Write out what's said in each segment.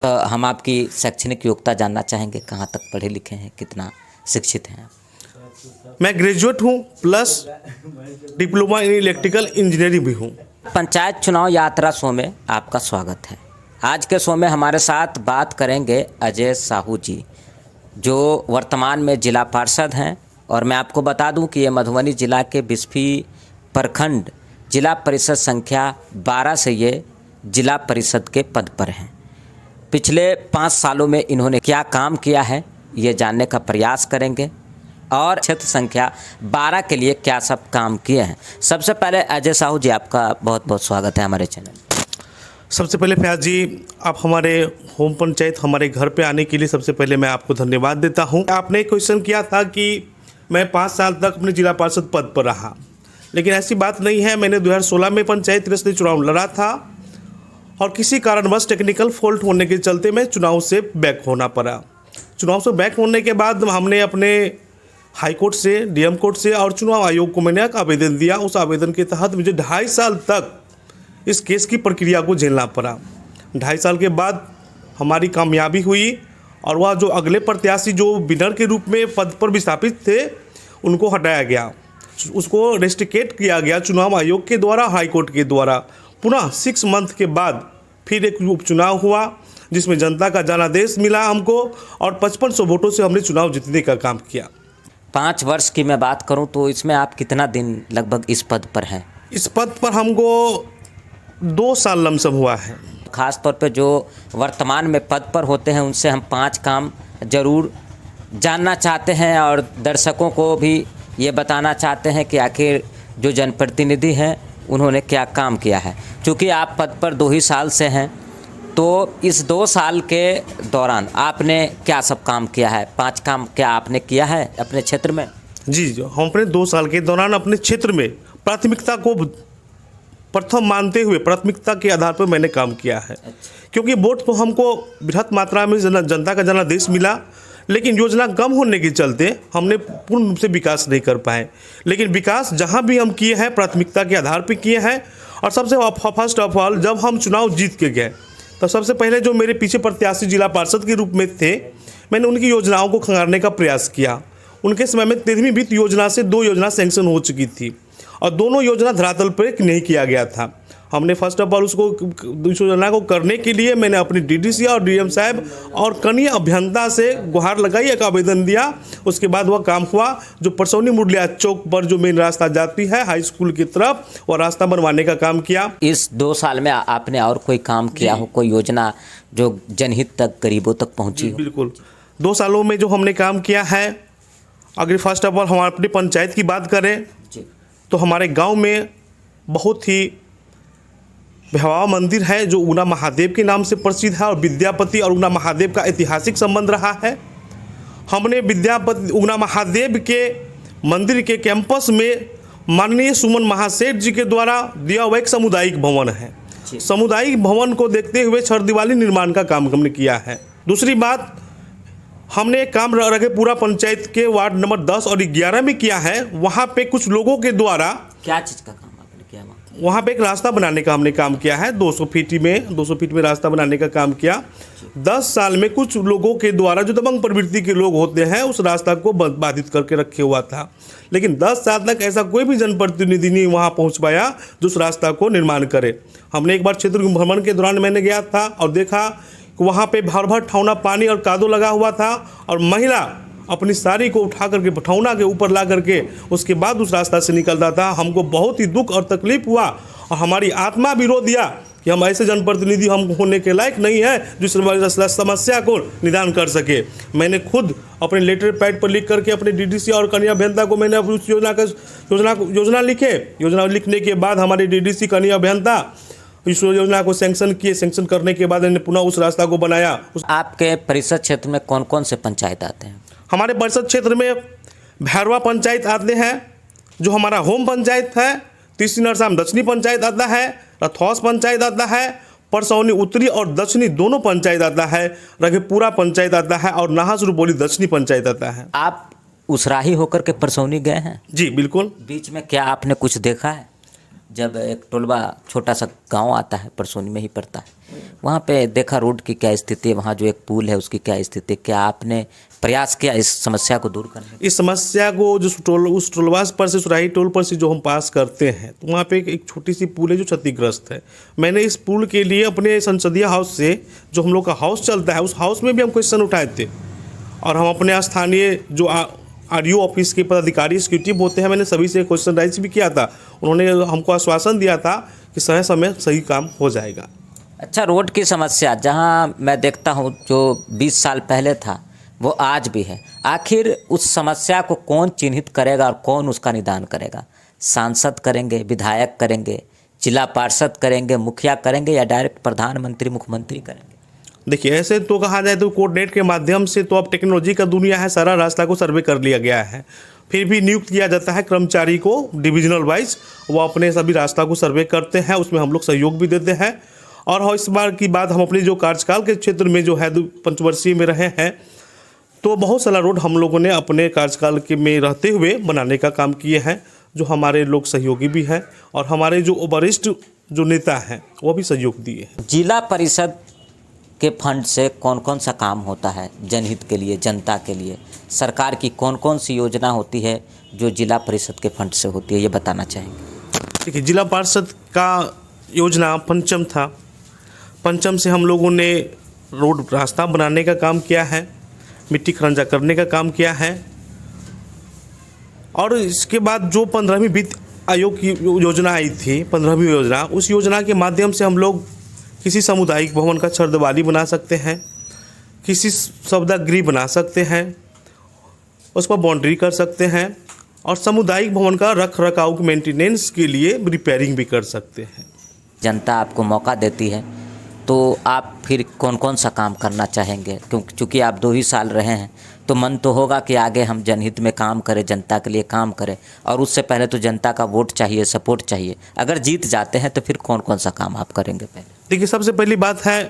हम आपकी शैक्षणिक योग्यता जानना चाहेंगे, कहाँ तक पढ़े लिखे हैं, कितना शिक्षित हैं? मैं ग्रेजुएट हूँ plus diploma in electrical engineering भी हूँ। पंचायत चुनाव यात्रा शो में आपका स्वागत है। आज के शो में हमारे साथ बात करेंगे अजय साहू जी, जो वर्तमान में जिला पार्षद हैं। और मैं आपको बता दूं कि ये मधुबनी जिला के बिस्फी प्रखंड जिला परिषद संख्या 12 से ये जिला परिषद के पद पर हैं। पिछले 5 सालों में इन्होंने क्या काम किया है ये जानने का प्रयास करेंगे और क्षेत्र संख्या 12 के लिए क्या सब काम किए हैं। सबसे पहले अजय साहू जी, आपका बहुत बहुत स्वागत है हमारे चैनल। सबसे पहले फयाज जी, आप हमारे होम पंचायत हमारे घर पे आने के लिए सबसे पहले मैं आपको धन्यवाद देता हूं। आपने क्वेश्चन किया था कि मैं 5 साल तक अपने जिला पार्षद पद पर रहा, लेकिन ऐसी बात नहीं है। मैंने 2016 में पंचायत समिति चुनाव लड़ा था और किसी कारणवश टेक्निकल फॉल्ट होने के चलते मैं चुनाव से बैक होना पड़ा। चुनाव से बैक होने के बाद हमने अपने हाई कोर्ट से, डीएम कोर्ट से और चुनाव आयोग को मैंने एक आवेदन दिया। उस आवेदन के तहत मुझे 2.5 साल तक इस केस की प्रक्रिया को झेलना पड़ा। 2.5 साल के बाद हमारी कामयाबी हुई और वह जो अगले प्रत्याशी जो विनर के रूप में पद पर विस्थापित थे उनको हटाया गया, उसको रेस्ट्रिकेट किया गया चुनाव आयोग के द्वारा, हाई कोर्ट के द्वारा। पुनः 6 मंथ के बाद फिर एक उपचुनाव हुआ जिसमें जनता का जनादेश मिला हमको और 5500 वोटों से हमने चुनाव जीतने का काम किया। 5 वर्ष की मैं बात करूं तो इसमें आप कितना दिन लगभग इस पद पर हैं? इस पद पर हमको 2 साल लमसम हुआ है। ख़ास तौर पे जो वर्तमान में पद पर होते हैं उनसे हम 5 काम ज़रूर जानना चाहते हैं और दर्शकों को भी ये बताना चाहते हैं कि आखिर जो जनप्रतिनिधि हैं उन्होंने क्या काम किया है। क्योंकि आप पद पर 2 ही साल से हैं, तो इस 2 साल के दौरान आपने क्या सब काम किया है? 5 काम क्या आपने किया है अपने क्षेत्र में? जी, हम अपने 2 साल के दौरान अपने क्षेत्र में प्राथमिकता को प्रथम मानते हुए प्राथमिकता के आधार पर मैंने काम किया है। क्योंकि वोट तो हमको बृहत मात्रा में जनता का जनादेश मिला, लेकिन योजना कम होने के चलते हमने पूर्ण रूप से विकास नहीं कर पाए। लेकिन विकास जहां भी हम किए हैं प्राथमिकता के आधार पर किए हैं। और सबसे फर्स्ट ऑफ ऑल, जब हम चुनाव जीत के गए तब सबसे पहले जो मेरे पीछे प्रत्याशी जिला पार्षद के रूप में थे, मैंने उनकी योजनाओं को खंगालने का प्रयास किया। उनके समय में 13वीं वित्त योजना से 2 योजना सैंक्शन हो चुकी थी और दोनों योजना धरातल पर नहीं किया गया था। हमने फर्स्ट ऑफ ऑल उसको इस योजना को करने के लिए मैंने अपनी डीडीसी और डीएम साहब और कनीय अभियंता से गुहार लगाई, एक आवेदन दिया। उसके बाद वह काम हुआ। जो परसौनी मुरलिया चौक पर जो मेन रास्ता जाती है हाई स्कूल की तरफ, वह रास्ता बनवाने का काम किया। इस 2 साल में आपने और कोई काम किया हो, कोई योजना जो जनहित तक, गरीबों तक पहुँची हो? बिल्कुल, 2 सालों में जो हमने काम किया है, अगर फर्स्ट ऑफ ऑल हम अपनी पंचायत की बात करें तो हमारे गाँव में बहुत ही भैरवा मंदिर है जो उगना महादेव के नाम से प्रसिद्ध है और विद्यापति और उगना महादेव का ऐतिहासिक संबंध रहा है। हमने विद्यापति उगना महादेव के मंदिर के कैंपस में माननीय सुमन महासेठ जी के द्वारा दिया हुआ एक सामुदायिक भवन है। सामुदायिक भवन को देखते हुए छड़ दिवाली निर्माण का काम हमने किया है। दूसरी बात, हमने एक काम रखे पूरा पंचायत के वार्ड नंबर 10 और 11 में किया है। वहाँ पे कुछ लोगों के द्वारा क्या चीज़ का काम आपने किया? वहाँ पे एक रास्ता बनाने का हमने काम किया है। 200 फीट में रास्ता बनाने का काम किया। 10 साल में कुछ लोगों के द्वारा जो दबंग प्रवृत्ति के लोग होते हैं उस रास्ता को बाधित करके रखे हुआ था। लेकिन 10 साल तक ऐसा कोई भी जनप्रतिनिधि नहीं वहाँ पहुँच पाया जो उस रास्ता को निर्माण करे। हमने एक बार क्षेत्र भ्रमण के दौरान मैंने गया था और देखा कि वहाँ पे भर ठौना पानी और कादो लगा हुआ था और महिला अपनी साड़ी को उठा करके ठौना के ऊपर ला करके उसके बाद उस रास्ता से निकलता था। हमको बहुत ही दुख और तकलीफ हुआ और हमारी आत्मा भी रो दिया कि हम ऐसे जनप्रतिनिधि हम होने के लायक नहीं है जो इस समस्या को निदान कर सके। मैंने खुद अपने लेटर पैड पर लिख करके अपने डीडीसी और कनीय अभियंता को मैंने उस योजना लिखने के बाद हमारे डीडीसी कनीय अभियंता इस योजना को सैंक्शन किए। सैंक्शन करने के बाद मैंने पुनः उस रास्ता को बनाया। आपके परिषद क्षेत्र में कौन कौन से पंचायत आते हैं? हमारे परिषद क्षेत्र में भैरवा पंचायत आते हैं जो हमारा होम पंचायत है, तीसरी नरसाम दक्षिणी पंचायत आता है, रथौस पंचायत आता है, परसौनी उत्तरी और दक्षिणी दोनों पंचायत आता है, रघेपुरा पंचायत आता है और नाहासुर बोली दक्षिणी पंचायत आता है। आप उसराही होकर के परसौनी गए हैं? जी बिल्कुल। बीच में क्या आपने कुछ देखा है? जब एक टोलवा छोटा सा गांव आता है, परसोनी में ही पड़ता है, वहाँ पे देखा रोड की क्या स्थिति है, वहाँ जो एक पुल है उसकी क्या स्थिति है। क्या आपने प्रयास किया इस समस्या को दूर करने? इस समस्या को जो उस टोलवा पर से, सुराही टोल पर से जो हम पास करते हैं, तो वहाँ पे एक छोटी सी पुल है जो क्षतिग्रस्त है। मैंने इस पुल के लिए अपने संसदीय हाउस से, जो हम लोग का हाउस चलता है, उस हाउस में भी हम क्वेश्चन उठाए थे, और हम अपने स्थानीय जो RDO ऑफिस के पदाधिकारी एग्जीक्यूटिव होते हैं, मैंने सभी से क्वेश्चन राइज भी किया था। उन्होंने हमको आश्वासन दिया था कि समय समय सही काम हो जाएगा। अच्छा, रोड की समस्या जहां मैं देखता हूं जो 20 साल पहले था वो आज भी है। आखिर उस समस्या को कौन चिन्हित करेगा और कौन उसका निदान करेगा? सांसद करेंगे, विधायक करेंगे, जिला पार्षद करेंगे, मुखिया करेंगे, या डायरेक्ट प्रधानमंत्री मुख्यमंत्री करेंगे? देखिए, ऐसे तो कहा जाए तो कोऑर्डिनेट के माध्यम से तो अब टेक्नोलॉजी का दुनिया है, सारा रास्ता को सर्वे कर लिया गया है। फिर भी नियुक्त किया जाता है कर्मचारी को डिविजनल वाइज, वो अपने सभी रास्ता को सर्वे करते हैं, उसमें हम लोग सहयोग भी देते हैं। और इस बार की बात, हम अपने जो कार्यकाल के क्षेत्र में जो है पंचवर्षीय में रहे हैं, तो बहुत सारा रोड हम लोगों ने अपने कार्यकाल के में रहते हुए बनाने का काम किए हैं, जो हमारे लोग सहयोगी भी हैं और हमारे जो वरिष्ठ जो नेता हैं वो भी सहयोग दिए हैं। जिला परिषद के फंड से कौन कौन सा काम होता है जनहित के लिए, जनता के लिए? सरकार की कौन कौन सी योजना होती है जो जिला परिषद के फंड से होती है, ये बताना चाहेंगे? देखिए, जिला पार्षद का योजना पंचम था। पंचम से हम लोगों ने रोड रास्ता बनाने का काम किया है, मिट्टी खरंजा करने का काम किया है, और इसके बाद जो 15वीं वित्त आयोग की योजना आई थी, 15वीं योजना, उस योजना के माध्यम से हम लोग किसी सामुदायिक भवन का छरदीवारी बना सकते हैं, किसी सौदागृह बना सकते हैं, उस पर बाउंड्री कर सकते हैं, और सामुदायिक भवन का रख रखाव की मेंटेनेंस के लिए रिपेयरिंग भी कर सकते हैं। जनता आपको मौका देती है तो आप फिर कौन कौन सा काम करना चाहेंगे? क्योंकि आप 2 ही साल रहे हैं, तो मन तो होगा कि आगे हम जनहित में काम करें, जनता के लिए काम करें, और उससे पहले तो जनता का वोट चाहिए, सपोर्ट चाहिए। अगर जीत जाते हैं तो फिर कौन कौन सा काम आप करेंगे पहले? देखिए, सबसे पहली बात है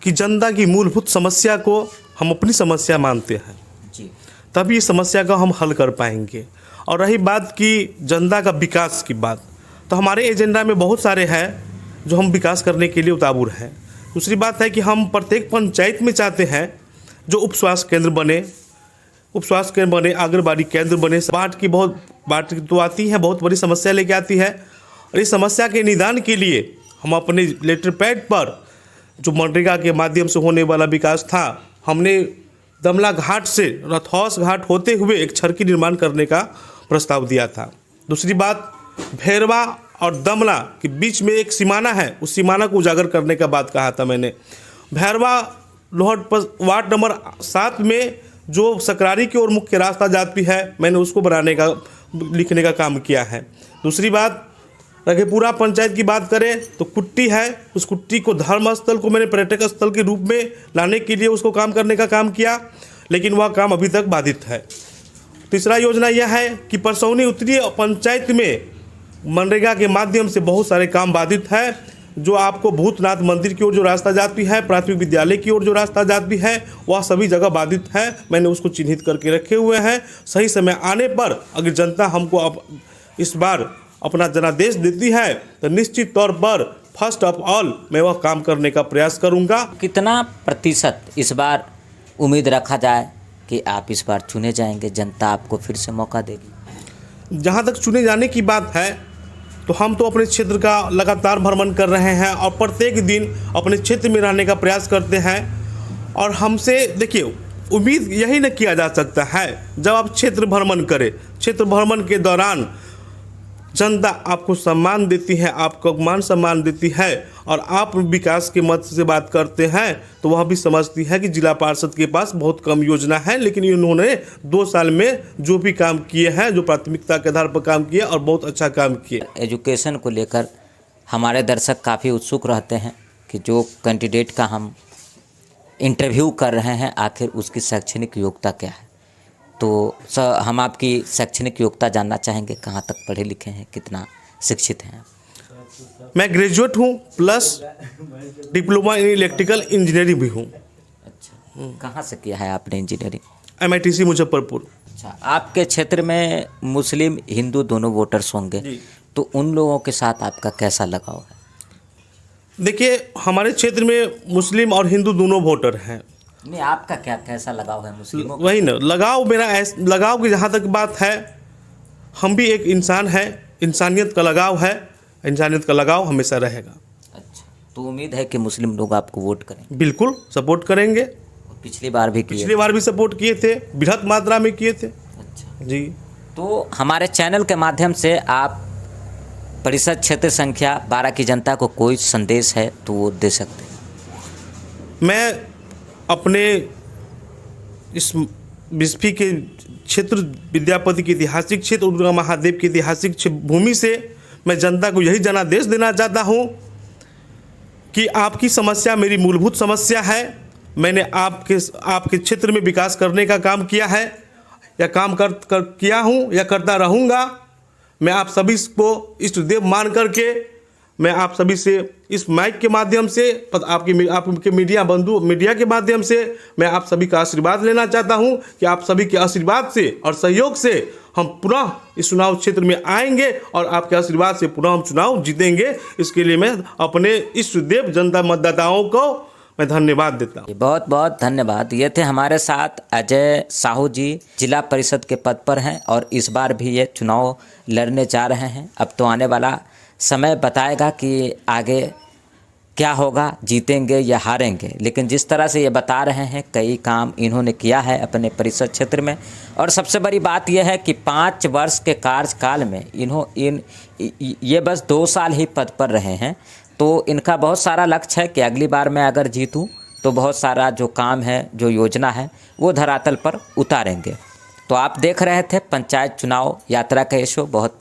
कि जनता की मूलभूत समस्या को हम अपनी समस्या मानते हैं जी, तभी इस समस्या का हम हल कर पाएंगे। और रही बात की जनता का विकास की बात, तो हमारे एजेंडा में बहुत सारे हैं जो हम विकास करने के लिए उतावुर हैं। दूसरी बात है कि हम प्रत्येक पंचायत में चाहते हैं जो उप स्वास्थ्य केंद्र बने, आंगनबाड़ी केंद्र बने। बाढ़ तो आती है, बहुत बड़ी समस्या लेके आती है, और इस समस्या के निदान के लिए हम अपने लेटर पैड पर जो मनरेगा के माध्यम से होने वाला विकास था, हमने दमला घाट से रथौस घाट होते हुए एक छड़की निर्माण करने का प्रस्ताव दिया था। दूसरी बात, भैरवा और दमला के बीच में एक सीमाना है, उस सीमाना को उजागर करने का बात कहा था मैंने। भैरवा लोहट वार्ड नंबर 7 में जो सकरारी की ओर मुख्य रास्ता जाती है, मैंने उसको बनाने का, लिखने का काम किया है। दूसरी बात, रघेपुरा पंचायत की बात करें तो कुट्टी है, उस कुट्टी को धर्म स्थल को मैंने पर्यटक स्थल के रूप में लाने के लिए उसको काम करने का काम किया, लेकिन वह काम अभी तक बाधित है। तीसरा योजना यह है कि परसौनी उत्तरी पंचायत में मनरेगा के माध्यम से बहुत सारे काम बाधित है, जो आपको भूतनाथ मंदिर की ओर जो रास्ता जाती है, प्राथमिक विद्यालय की ओर जो रास्ता जाती है, वह सभी जगह बाधित है। मैंने उसको चिन्हित करके रखे हुए हैं। सही समय आने पर अगर जनता हमको इस बार अपना जनादेश देती है तो निश्चित तौर पर फर्स्ट ऑफ ऑल मैं वह काम करने का प्रयास करूंगा। कितना प्रतिशत इस बार उम्मीद रखा जाए कि आप इस बार चुने जाएंगे, जनता आपको फिर से मौका देगी? जहां तक चुने जाने की बात है, तो हम तो अपने क्षेत्र का लगातार भ्रमण कर रहे हैं और प्रत्येक दिन अपने क्षेत्र में रहने का प्रयास करते हैं। और हमसे देखिए, उम्मीद यही न किया जा सकता है, जब आप क्षेत्र भ्रमण करें, क्षेत्र भ्रमण के दौरान जनता आपको सम्मान देती है, आपको मान सम्मान देती है, और आप विकास के मत से बात करते हैं, तो वह भी समझती है कि जिला पार्षद के पास बहुत कम योजना है, लेकिन इन्होंने 2 साल में जो भी काम किए हैं, जो प्राथमिकता के आधार पर काम किए और बहुत अच्छा काम किए। एजुकेशन को लेकर हमारे दर्शक काफ़ी उत्सुक रहते हैं कि जो कैंडिडेट का हम इंटरव्यू कर रहे हैं, आखिर उसकी शैक्षणिक योग्यता क्या है। तो हम आपकी शैक्षणिक योग्यता जानना चाहेंगे, कहाँ तक पढ़े लिखे हैं, कितना शिक्षित हैं? मैं ग्रेजुएट हूँ, plus diploma in electrical engineering भी हूँ। अच्छा, कहाँ से किया है आपने इंजीनियरिंग? MITC मुजफ्फरपुर। अच्छा, आपके क्षेत्र में मुस्लिम हिंदू दोनों वोटर्स होंगे, तो उन लोगों के साथ आपका कैसा लगाव है? देखिए, हमारे क्षेत्र में मुस्लिम और हिंदू दोनों वोटर हैं। नहीं, आपका क्या कैसा लगाव है मुस्लिमों का? वही ना, लगाव मेरा लगाव की जहाँ तक बात है, हम भी एक इंसान है, इंसानियत का लगाव है, इंसानियत का लगाव हमेशा रहेगा। अच्छा, तो उम्मीद है कि मुस्लिम लोग आपको वोट करेंगे? बिल्कुल सपोर्ट करेंगे। पिछली बार भी किए? पिछली बार भी सपोर्ट किए थे, बृहत मात्रा में किए थे। अच्छा, जी। तो हमारे चैनल के माध्यम से आप परिषद क्षेत्र संख्या 12 की जनता को कोई संदेश है तो वो दे सकते हैं। मैं अपने इस बिस्फी के क्षेत्र, विद्यापति के ऐतिहासिक क्षेत्र, दुर्गा महादेव की ऐतिहासिक भूमि से मैं जनता को यही जनादेश देना चाहता हूँ कि आपकी समस्या मेरी मूलभूत समस्या है। मैंने आपके क्षेत्र में विकास करने का काम किया है, या काम किया हूँ या करता रहूँगा। मैं आप सभी को इष्ट देव मान करके मैं आप सभी से इस माइक के माध्यम से, आपके मीडिया के माध्यम से मैं आप सभी का आशीर्वाद लेना चाहता हूं कि आप सभी के आशीर्वाद से और सहयोग से हम पुनः इस चुनाव क्षेत्र में आएंगे और आपके आशीर्वाद से पुनः हम चुनाव जीतेंगे। इसके लिए मैं अपने इष्ट देव जनता मतदाताओं को मैं धन्यवाद देता हूँ। बहुत बहुत धन्यवाद। ये थे हमारे साथ अजय साहू जी, जिला परिषद के पद पर हैं और इस बार भी ये चुनाव लड़ने जा रहे हैं। अब तो आने वाला समय बताएगा कि आगे क्या होगा, जीतेंगे या हारेंगे, लेकिन जिस तरह से ये बता रहे हैं कई काम इन्होंने किया है अपने परिषद क्षेत्र में। और सबसे बड़ी बात यह है कि 5 वर्ष के कार्यकाल में ये बस 2 साल ही पद पर रहे हैं, तो इनका बहुत सारा लक्ष्य है कि अगली बार मैं अगर जीतूं तो बहुत सारा जो काम है, जो योजना है, वो धरातल पर उतारेंगे। तो आप देख रहे थे पंचायत चुनाव यात्रा का ये शो। बहुत